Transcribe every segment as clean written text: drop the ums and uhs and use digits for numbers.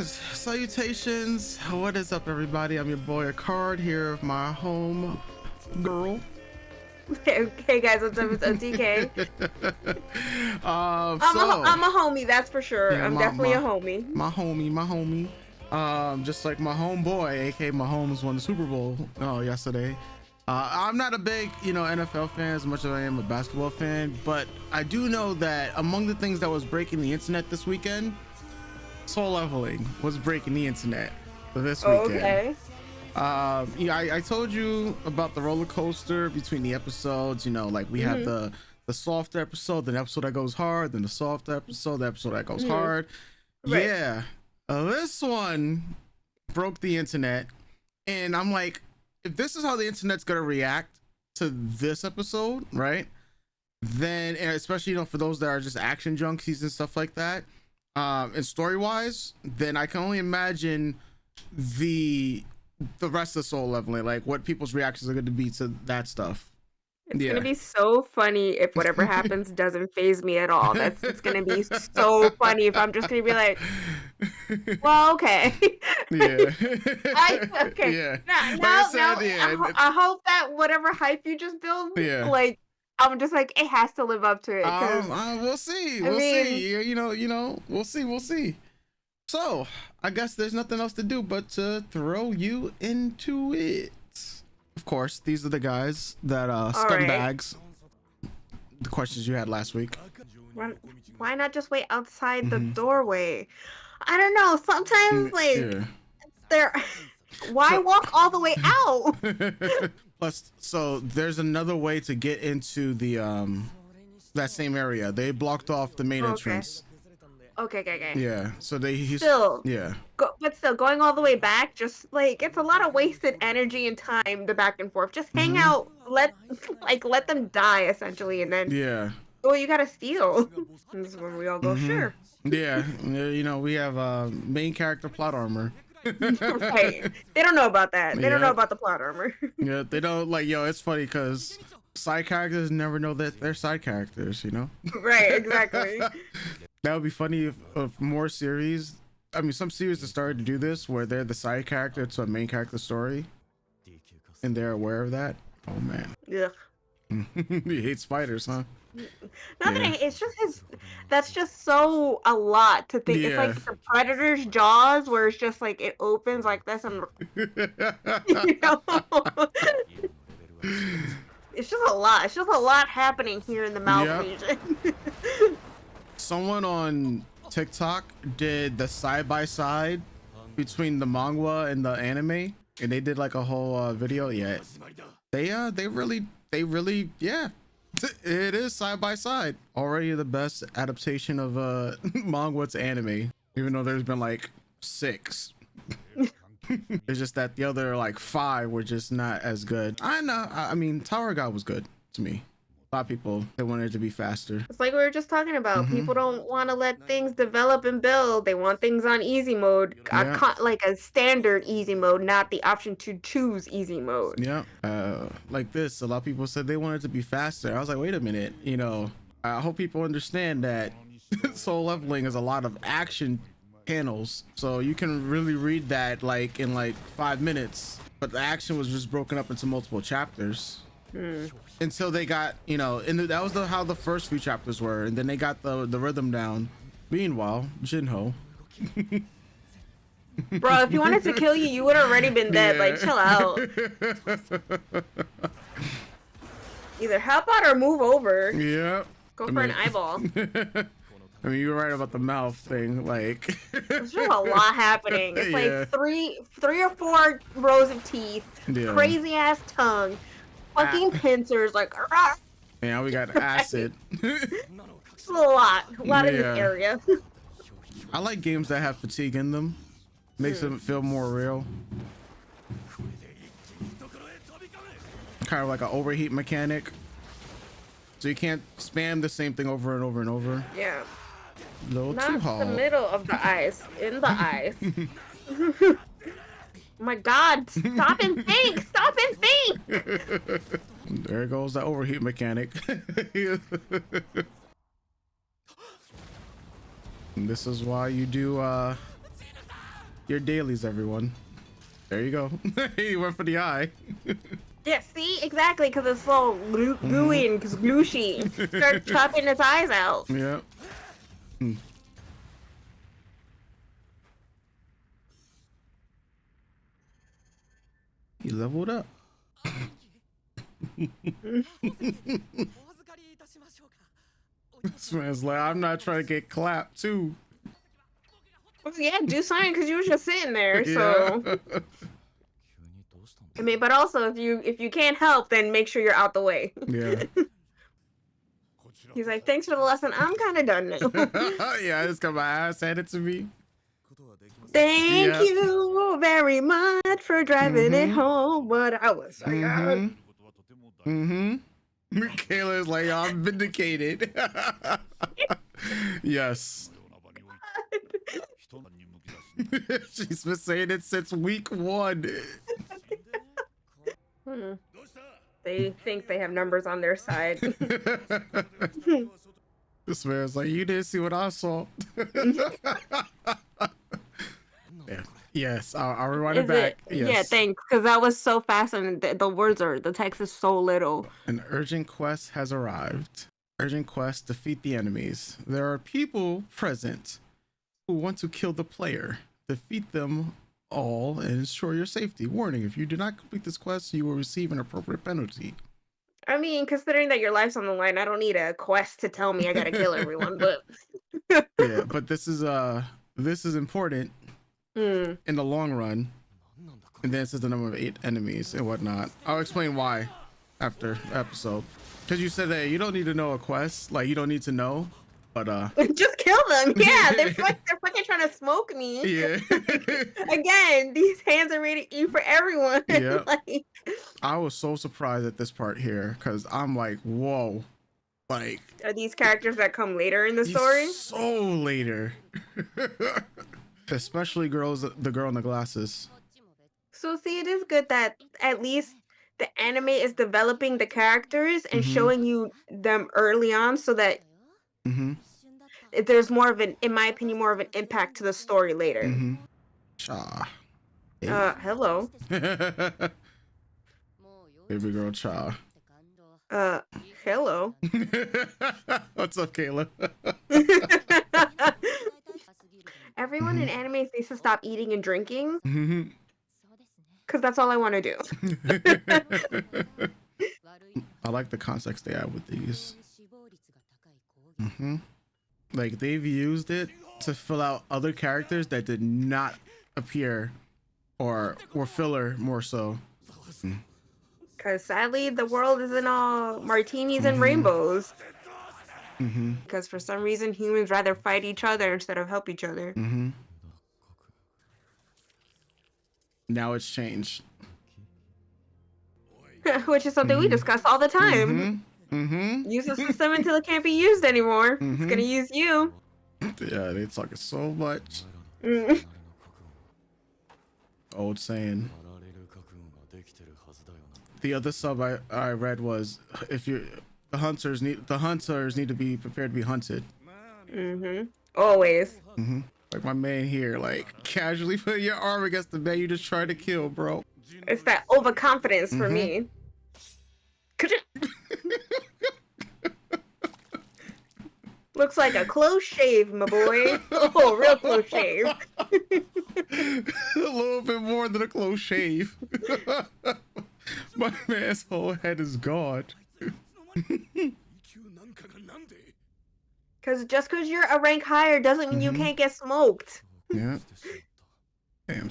Greetings, salutations. What is up, everybody? I'm your boy Ekard here with my home girl. Hey guys, what's up? It's OTK. I'm a homie, that's for sure. Yeah, I'm definitely a homie. My homie. Just like my homeboy, aka my homes, won the Super Bowl yesterday. I'm not a big, NFL fan as much as I am a basketball fan, but I do know that among the things that was breaking the internet this weekend, Soul Leveling was breaking the internet for this weekend. Okay. I told you about the roller coaster between the episodes. Like we have the soft episode, then the episode that goes hard, then the soft episode, the episode that goes hard. Right. Yeah, this one broke the internet, and I'm like, if this is how the internet's gonna react to this episode, right? Then, and especially for those that are just action junkies and stuff like that, and story wise, then I can only imagine the rest of Soul Leveling, like what people's reactions are going to be to that stuff. It's gonna be so funny if whatever happens doesn't phase me at all. It's gonna be so funny if I'm just gonna be like, well, okay. Yeah. Okay. Yeah. I hope that whatever hype you just build, like, I'm just like, it has to live up to it. We'll see. We'll see. We'll see. So I guess there's nothing else to do but to throw you into it. Of course, these are the guys that scumbags. Right. The questions you had last week. Why not just wait outside the doorway? I don't know. Sometimes why walk all the way out? Plus, so there's another way to get into the that same area. They blocked off the main entrance. Okay. Yeah, so he's still going all the way back, just like it's a lot of wasted energy and time to back and forth. Just hang out, let them die essentially, and then you gotta steal. This is when we all go sure. Yeah, we have main character plot armor. Right, they don't know about that. They don't know about the plot armor. Yeah, they don't it's funny because side characters never know that they're side characters. Right, exactly. That would be funny if more series, some series have started to do this where they're the side character to a main character story and they're aware of that. Oh man. Yeah. You hate spiders, huh? That's just so a lot to think. It's like the Predator's jaws where it's just like it opens like this and it's just a lot. It's just a lot happening here in the mouth region. Someone on TikTok did the side-by-side between the manga and the anime, and they did like a whole video. They really it is side-by-side. Already the best adaptation of manga to anime, even though there's been like 6. It's just that the other like 5 were just not as good. I know. Tower God was good to me. A lot of people, they wanted it to be faster. It's like we were just talking about. People don't want to let things develop and build. They want things on easy mode, like a standard easy mode, not the option to choose easy mode. Yeah. Like this, a lot of people said they wanted it to be faster. I was like, wait a minute. I hope people understand that Soul Leveling is a lot of action panels, so you can really read that like in like 5 minutes. But the action was just broken up into multiple chapters. Until they got, that was how the first few chapters were, and then they got the rhythm down. Meanwhile, Jinho. Bro, if he wanted to kill you, you would have already been dead. Like, chill out. Either help out or move over. Yeah. Go for an eyeball. You were right about the mouth thing. Like, there's just a lot happening. It's like three or 4 rows of teeth, crazy ass tongue. Fucking pincers, like, yeah, we got acid. It's a lot in this area. I like games that have fatigue in them. Makes them feel more real. Kind of like an overheat mechanic. So you can't spam the same thing over and over and over. Yeah. Not the middle of the eyes, in the eyes. Oh my God, stop and think! Stop and think! There goes the overheat mechanic. This is why you do Your dailies, everyone. There you go. He went for the eye. Yeah, see? Exactly, because it's so gooey and glooshy. Start chopping its eyes out. Yeah. He leveled up. This man's like, I'm not trying to get clapped too. Yeah, do something because you were just sitting there. So, Yeah. I mean, but also if you can't help, then make sure you're out the way. Yeah. He's like, thanks for the lesson. I'm kind of done now. Yeah, I just got my ass handed to me. Thank you very much for driving it home. What I was saying. Kayla's like, I'm vindicated. Yes. She's been saying it since week 1. They think they have numbers on their side. This man's like, you didn't see what I saw. Yeah. Yes, I'll rewind it back. Yes. Yeah, thanks, because that was so fast and the text is so little. An urgent quest has arrived. Urgent quest, defeat the enemies. There are people present who want to kill the player. Defeat them all and ensure your safety. Warning, if you do not complete this quest, you will receive an appropriate penalty. I mean, considering that your life's on the line, I don't need a quest to tell me I gotta kill everyone, but yeah, but this is important in the long run. And then it says the number of 8 enemies and whatnot. I'll explain why after the episode. Because you said that you don't need to know a quest, like you don't need to know, but just kill them. Yeah, they're fucking trying to smoke me. Yeah. Again, these hands are rated E for everyone. Yeah. Like, I was so surprised at this part here because I'm like, whoa, like are these characters that come later in the story? So later. Especially the girl in the glasses. So see, it is good that at least the anime is developing the characters and showing you them early on so that there's more of in my opinion, more of an impact to the story later. Cha. Hello. Baby girl Cha. Hello. What's up, Kayla? Everyone in anime needs to stop eating and drinking. Because that's all I want to do. I like the context they have with these. Like they've used it to fill out other characters that did not appear or were filler more so. Because sadly, the world isn't all martinis and rainbows. Because for some reason, humans rather fight each other instead of help each other. Now it's changed. Which is something we discuss all the time. Use the system until it can't be used anymore. It's gonna use you. Yeah, they talking so much. Old saying. The other sub I read was if you the hunters need to be prepared to be hunted. Always. Like my man here, like casually put your arm against the man you just tried to kill, bro. It's that overconfidence for me. Looks like a close shave, my boy. Oh, real close shave. A little bit more than a close shave. My man's whole head is gone. Because just because you're a rank higher doesn't mean you can't get smoked. Yeah. Damn.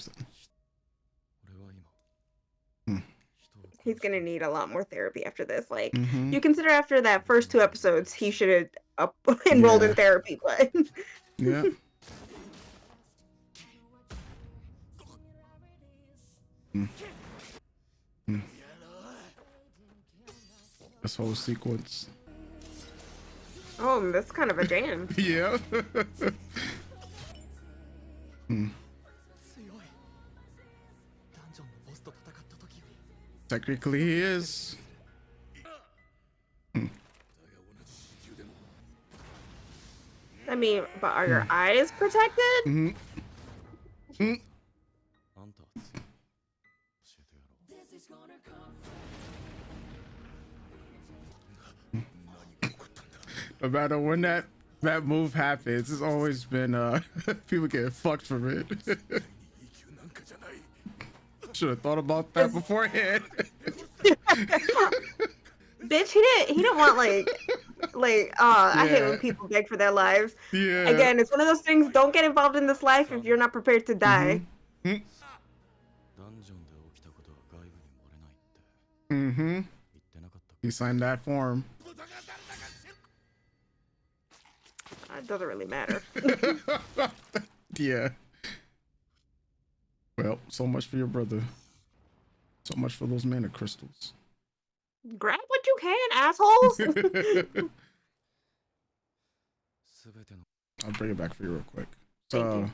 He's gonna need a lot more therapy after this. Like, you consider after that first 2 episodes, he should have enrolled in therapy, but... Yeah. This whole sequence. Oh, that's kind of a jam. Yeah. Technically he is. I mean, but are your eyes protected? No matter when that move happens, it's always been people getting fucked from it. Should have thought about that beforehand. Bitch, he didn't want I hate when people beg for their lives. Yeah. Again, it's one of those things, don't get involved in this life if you're not prepared to die. He signed that form. It doesn't really matter. Yeah. Well, so much for your brother. So much for those mana crystals. Grab what you can, assholes. I'll bring it back for you real quick. So,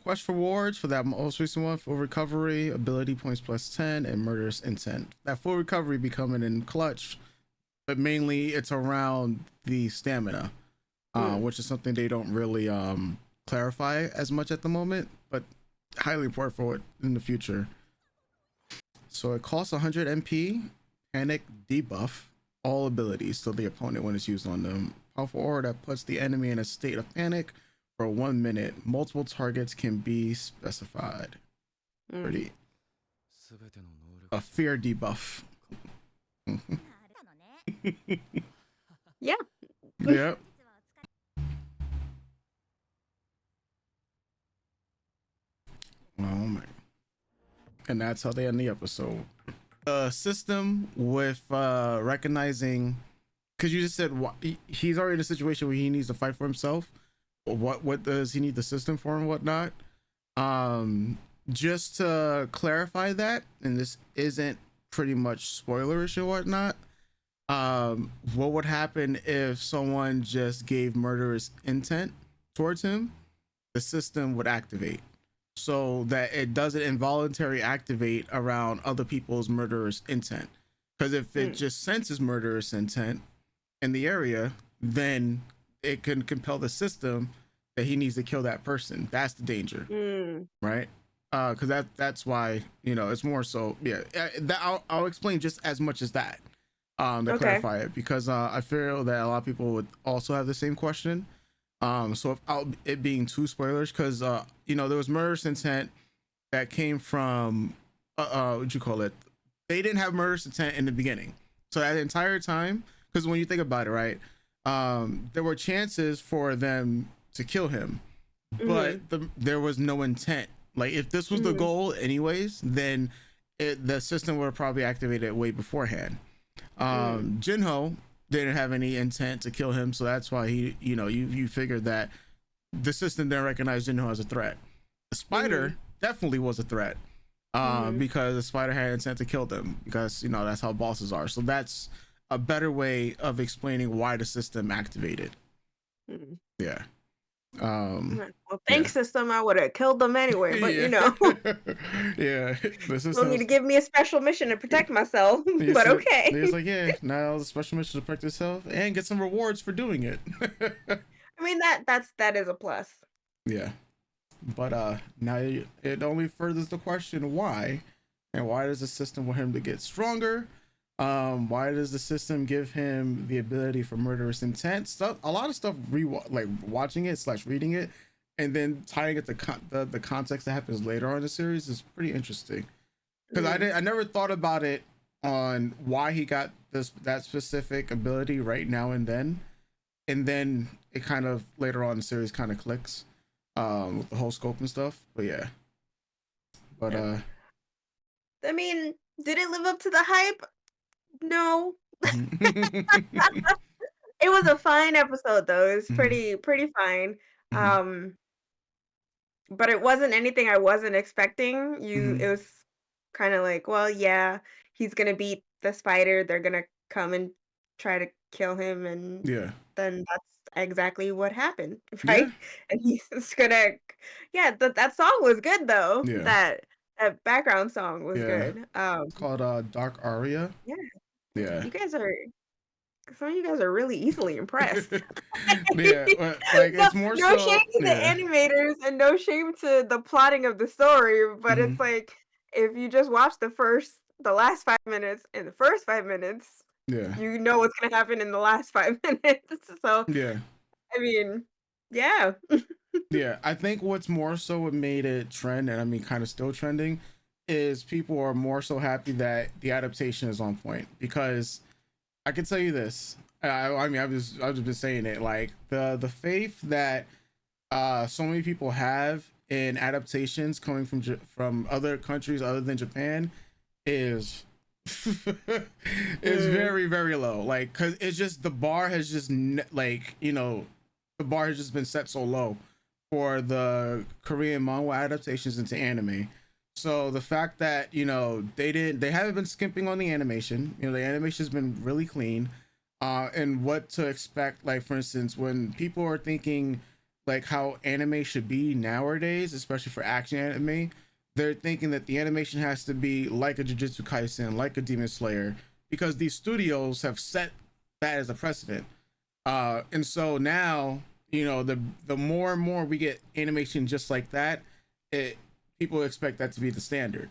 quest rewards for that most recent one: full recovery, ability points plus 10, and murderous intent. That full recovery becoming in clutch, but mainly it's around the stamina, which is something they don't really clarify as much at the moment, but highly important for it in the future. So it costs 100 MP, panic debuff all abilities to the opponent when it's used on them. Powerful aura that puts the enemy in a state of panic for 1 minute. Multiple targets can be specified. Pretty. A fear debuff. Yeah. Yep. Oh my. And that's how they end the episode. The system with recognizing, because you just said he's already in a situation where he needs to fight for himself. What does he need the system for and whatnot? Just to clarify that, and this isn't pretty much spoilerish or whatnot. What would happen if someone just gave murderous intent towards him? The system would activate, so that it doesn't involuntarily activate around other people's murderous intent. Because if it just senses murderous intent in the area, then it can compel the system that he needs to kill that person. That's the danger, right? Because that's why, it's more so. Yeah, that I'll explain just as much as that to clarify it, because I feel that a lot of people would also have the same question. So without it being too spoilers, because there was murderous intent that came from what'd you call it? They didn't have murderous intent in the beginning, so that entire time, because when you think about it, right, there were chances for them to kill him, but there was no intent. Like, if this was the goal anyways, then the system would have probably activated it way beforehand. Jinho didn't have any intent to kill him, so that's why he, you figured that the system didn't recognize Jinho as a threat. The spider definitely was a threat, because the spider had intent to kill them, because that's how bosses are. So that's a better way of explaining why the system activated. Yeah. Well, thanks, system. I would have killed them anyway, but yeah, don't need to give me a special mission to protect myself. But okay. It's like, yeah, now the special mission to protect yourself and get some rewards for doing it. I mean, that is a plus. Yeah, but now it only furthers the question why, and why does the system want him to get stronger? Why does the system give him the ability for murderous intent? Stuff, a lot of stuff, like watching it / reading it, and then tying it to the context that happens later on in the series is pretty interesting. Because I never thought about it on why he got that specific ability right now and then it kind of later on in the series kind of clicks with the whole scope and stuff. But yeah, I mean, did it live up to the hype? No. It was a fine episode though. It was pretty fine. But it wasn't anything I wasn't expecting. It was kind of like, well, yeah, he's gonna beat the spider. They're gonna come and try to kill him, and then that's exactly what happened, right? And he's just gonna, that song was good though. That background song was good. It's called Dark Aria. Yeah. Some of you guys are really easily impressed. It's more no shame to the animators and no shame to the plotting of the story, but it's like, if you just watch the last 5 minutes and the first 5 minutes, Yeah. You know what's gonna happen in the last 5 minutes. So Yeah. I mean, yeah. Yeah, I think what's more so what made it trend, and I mean kind of still trending, is people are more so happy that the adaptation is on point. Because I can tell you this, I mean I've just been saying it, like the faith that so many people have in adaptations coming from other countries other than Japan is is Mm. very very low. Like, cause it's just the bar has just like, you know, the bar has just been set so low for the Korean manga adaptations into anime. So the fact that, you know, they haven't been skimping on the animation. You know, the animation's been really clean. And what to expect, like for instance, when people are thinking like how anime should be nowadays, especially for action anime, they're thinking that the animation has to be like a Jujutsu Kaisen, like a Demon Slayer, because these studios have set that as a precedent. And so now, you know, the more and more we get animation just like that, it people expect that to be the standard.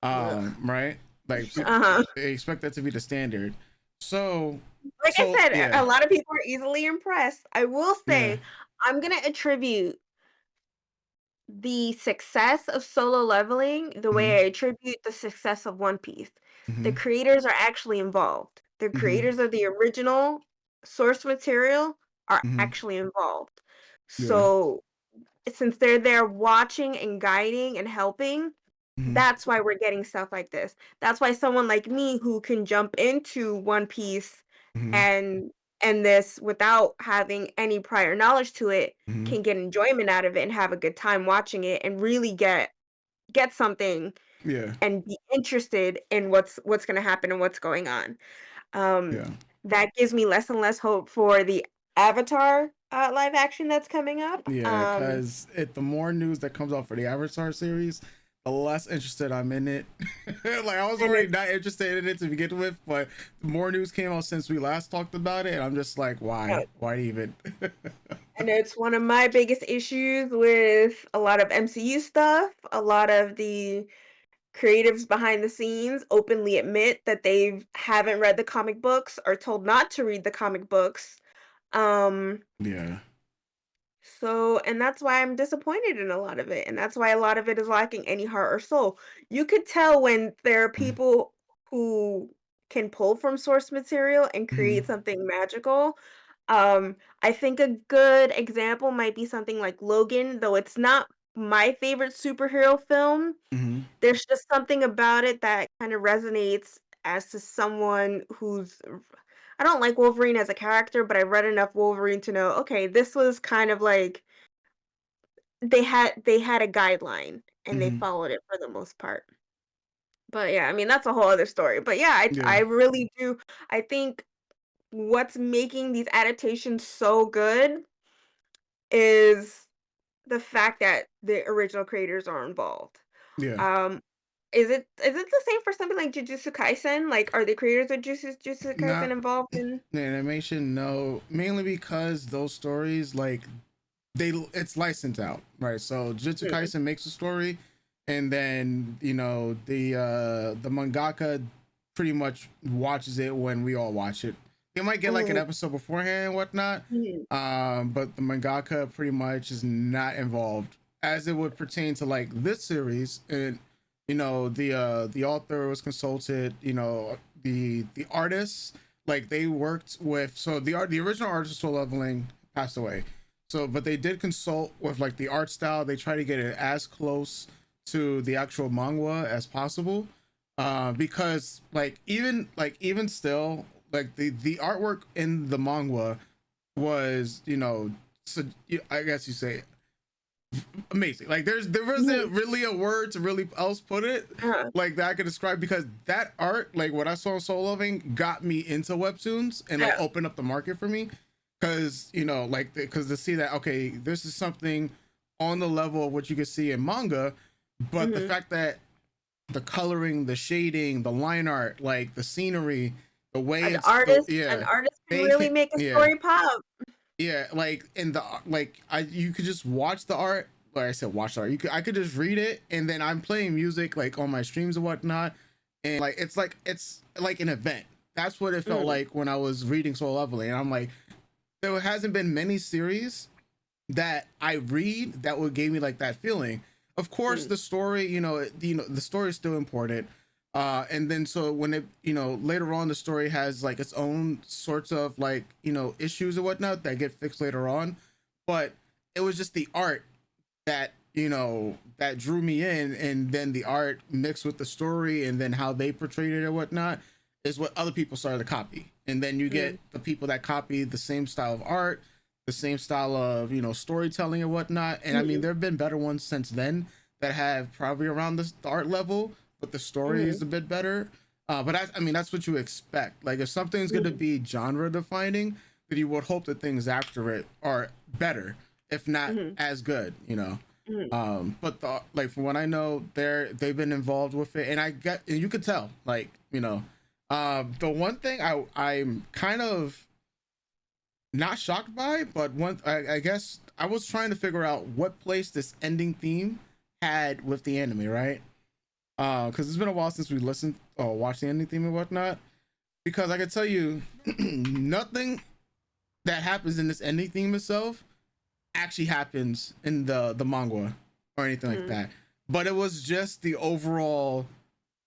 Right? Like Uh-huh. they expect that to be the standard. So Like I so said, yeah, a lot of people are easily impressed. I will yeah. say, I'm gonna attribute the success of Solo Leveling the way Mm-hmm, I attribute the success of One Piece. The mm-hmm, creators are actually involved. The mm-hmm, creators of the original source material are mm-hmm, actually involved. yeah. So, since they're there watching and guiding and helping, Mm-hmm, that's why we're getting stuff like this. That's why someone like me who can jump into One Piece mm-hmm, and this without having any prior knowledge to it mm-hmm, can get enjoyment out of it and have a good time watching it and really get something yeah, and be interested in what's gonna happen and what's going on. Um, yeah. that gives me less and less hope for the Avatar, live action that's coming up. Yeah, because the more news that comes out for the Avatar series, the less interested I'm in it. Like I was And already it's not interested in it to begin with, but the more news came out since we last talked about it, and I'm just like, uh, why? Why even? and it's one of my biggest issues with a lot of MCU stuff. A lot of the creatives behind the scenes openly admit that they haven't read the comic books or told not to read the comic books. Um, Yeah. and that's why I'm disappointed in a lot of it, and that's why a lot of it is lacking any heart or soul. You could tell when there are people who can pull from source material and Mm-hmm. create something magical. I think a good example might be something like Logan, though it's not my favorite superhero film. Mm-hmm. There's just something about it that kind of resonates as to someone who's I don't like Wolverine as a character, but I read enough Wolverine to know, okay, this was kind of like they had a guideline and they Mm-hmm. followed it for the most part. But yeah, I mean that's a whole other story. But yeah, I Yeah. really do. I think what's making these adaptations so good is the fact that the original creators are involved. Yeah. Um, is it the same for something like Jujutsu Kaisen? Like, are the creators of Jujutsu Kaisen Not involved in? the animation, no. Mainly because those stories, like it's licensed out, right? So Jujutsu Mm, Kaisen makes a story, and then you know the mangaka pretty much watches it when we all watch it. They might get like an mm, episode beforehand and whatnot, mhm, but the mangaka pretty much is not involved as it would pertain to like this series. And you know the author was consulted. You know the artists, like they worked with, so the original artist of Soul Leveling passed away, so, but they did consult with like the art style. They try to get it as close to the actual manga as possible, because even still, like the artwork in the manga was, you know, so I guess you say amazing. Like there mhm, wasn't really a word to really else put it uh-huh, like that I could describe, because that art, like what I saw in Soul Loving, got me into webtoons and like yeah, opened up the market for me. Because you know, like because to see that, okay, this is something on the level of what you can see in manga, but the mhm. fact that the coloring, the shading, the line art, like the scenery, the way An it's the artist an yeah, artist can they really can make a yeah, story pop. yeah, like in the like I you could just watch the art. Like I said, watch the art. I could just read it, and then I'm playing music like on my streams and whatnot, and like it's like an event. that's what it felt like when I was reading Soul Leveling. And I'm like, there hasn't been many series that I read that would give me like that feeling. Of course, the story, the story is still important. And then so when it, later on the story has like its own sorts of like, issues and whatnot that get fixed later on. But it was just the art that, that drew me in, and then the art mixed with the story and then how they portrayed it and whatnot is what other people started to copy. And then you get the people that copy the same style of art, the same style of, storytelling and whatnot. And I mean, there have been better ones since then that have probably around the art level, but the story is a bit better. But I mean, that's what you expect. Like if something's going to be genre defining, then you would hope that things after it are better, if not as good, but like from what I know, they've been involved with it, and you could tell, like, the one thing I'm kind of not shocked by, but I guess I was trying to figure out what place this ending theme had with the anime, right? Because it's been a while since we listened or watched the ending theme and whatnot. Because I can tell you, nothing that happens in this ending theme itself actually happens in the manga or anything like that. But it was just the overall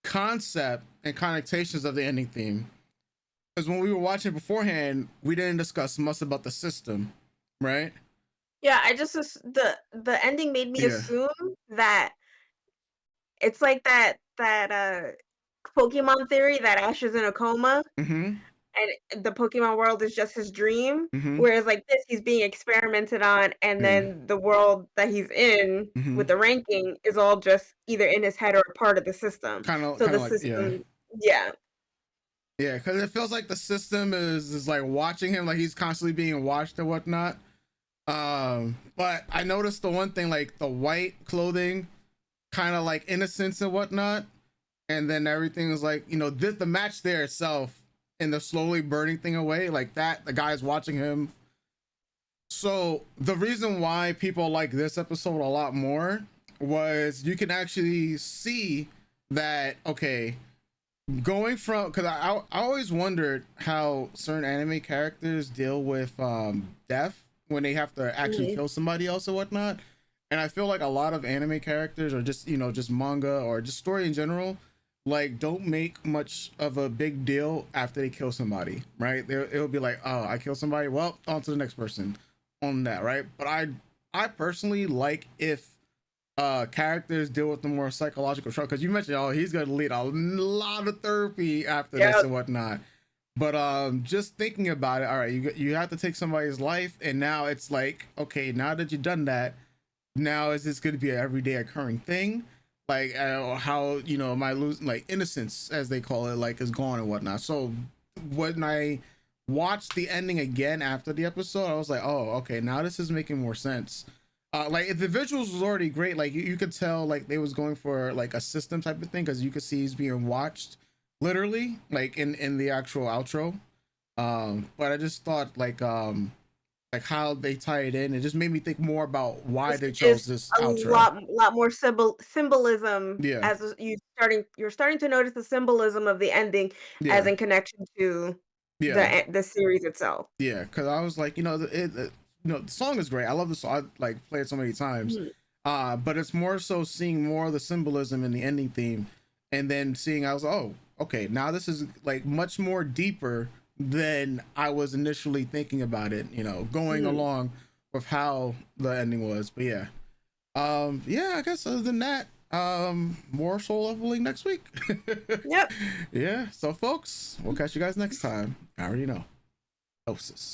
concept and connotations of the ending theme. Because when we were watching beforehand, we didn't discuss much about the system, right? Yeah, I just the ending made me assume that it's like that Pokemon theory that Ash is in a coma, and the Pokemon world is just his dream. Whereas like this, he's being experimented on, and then the world that he's in with the ranking is all just either in his head or part of the system. So the system, yeah, because it feels like the system is like watching him, like he's constantly being watched and whatnot. But I noticed the one thing, like the white clothing, kind of like innocence and whatnot, and then everything is like, the match there itself and the slowly burning thing away, like that, the guy's watching him. So the reason why people like this episode a lot more was you can actually see that, okay, going from, because I always wondered how certain anime characters deal with death when they have to actually kill somebody else or whatnot. And I feel like a lot of anime characters, or just just manga or just story in general, like don't make much of a big deal after they kill somebody, right? It'll be like, oh, I killed somebody, well, on to the next person on that, right? But I personally like if characters deal with the more psychological trauma, because you mentioned, oh, he's gonna lead a lot of therapy after this and whatnot. But just thinking about it, all right, you have to take somebody's life, and now it's like, okay, now that you've done that, now is this going to be an everyday occurring thing? Like how am I losing, like, innocence, as they call it, like, is gone and whatnot. So when I watched the ending again after the episode, I was like, oh, okay, now this is making more sense. Like if the visuals was already great, like you could tell like they was going for like a system type of thing, because you could see he's being watched literally, like in the actual outro. But I just thought like how they tie it in, it just made me think more about why they chose this outro. Lot more symbolism. As you're starting to notice the symbolism of the ending as in connection to the series itself. Yeah, because I was like, the song is great. I love the song. I like play it so many times. But it's more so seeing more of the symbolism in the ending theme, and then seeing, I was, oh, okay, now this is like much more deeper than I was initially thinking about it, going along with how the ending was. But yeah, I guess other than that, more Soul Leveling next week. Yep. Yeah, so folks, we'll catch you guys next time. I already know. Osis.